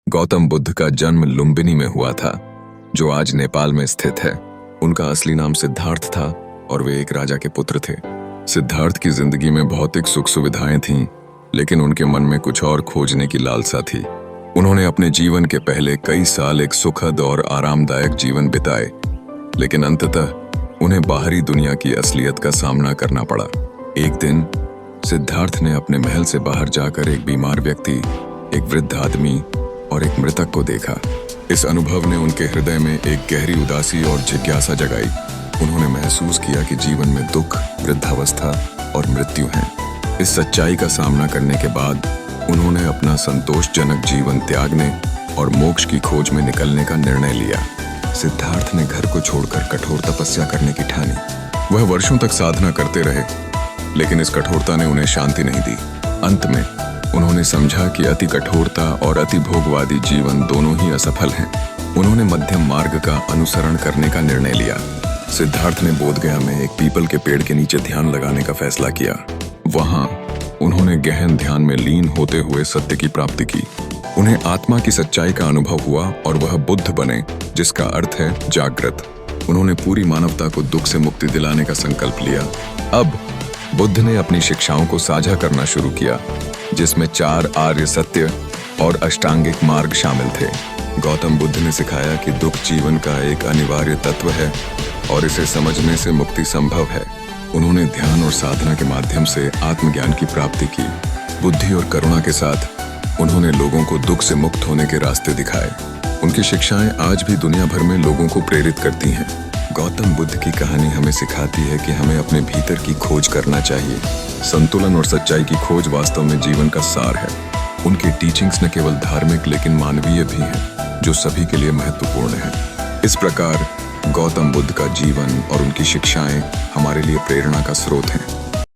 गौतम बुद्ध का जन्म लुम्बिनी में हुआ था, जो आज नेपाल में स्थित है। उनका असली नाम सिद्धार्थ था और वे एक राजा के पुत्र थे। सिद्धार्थ की जिंदगी में भौतिक सुख सुविधाएं थीं, लेकिन उनके मन में कुछ और खोजने की लालसा थी। उन्होंने अपने जीवन के पहले कई साल एक सुखद और आरामदायक जीवन बिताए, लेकिन अंततः उन्हें बाहरी दुनिया की असलियत का सामना करना पड़ा। एक दिन सिद्धार्थ ने अपने महल से बाहर जाकर एक बीमार व्यक्ति, एक वृद्ध आदमी और एक मृतक को देखा। इस अनुभव ने उनके हृदय में एक गहरी उदासी और जिज्ञासा जगाई। उन्होंने महसूस किया कि जीवन में दुख, वृद्धावस्था और मृत्यु हैं। इस सच्चाई का सामना करने के बाद उन्होंने अपना संतोषजनक जीवन त्यागने और मोक्ष की खोज में निकलने का निर्णय लिया। सिद्धार्थ ने घर को छोड़कर कठोर तपस्या करने की ठानी। वह वर्षों तक साधना करते रहे, लेकिन इस कठोरता ने उन्हें शांति नहीं दी। अंत में उन्होंने समझा कि अति कठोरता और अति भोगवादी जीवन दोनों ही असफल हैं। उन्होंने मध्यम मार्ग का अनुसरण करने का निर्णय लिया। सिद्धार्थ ने बोधगया में एक पीपल के पेड़ के नीचे ध्यान लगाने का फैसला किया। वहां उन्होंने गहन ध्यान में लीन होते हुए सत्य की प्राप्ति की। उन्हें आत्मा की सच्चाई का अनुभव हुआ और वह बुद्ध बने, जिसका अर्थ है जागृत। उन्होंने पूरी मानवता को दुख से मुक्ति दिलाने का संकल्प लिया। अब बुद्ध ने अपनी शिक्षाओं को साझा करना शुरू किया, जिसमें 4 आर्य सत्य और अष्टांगिक मार्ग शामिल थे। गौतम बुद्ध ने सिखाया कि दुख जीवन का एक अनिवार्य तत्व है और इसे समझने से मुक्ति संभव है। उन्होंने ध्यान और साधना के माध्यम से आत्मज्ञान की प्राप्ति की। बुद्धि और करुणा के साथ उन्होंने लोगों को दुख से मुक्त होने के रास्ते दिखाए। उनकी शिक्षाएं आज भी दुनिया भर में लोगों को प्रेरित करती हैं। गौतम बुद्ध की कहानी हमें सिखाती है कि हमें अपने भीतर की खोज करना चाहिए। संतुलन और सच्चाई की खोज वास्तव में जीवन का सार है। उनकी टीचिंग्स न केवल धार्मिक लेकिन मानवीय भी हैं, जो सभी के लिए महत्वपूर्ण है। इस प्रकार गौतम बुद्ध का जीवन और उनकी शिक्षाएं हमारे लिए प्रेरणा का स्रोत हैं।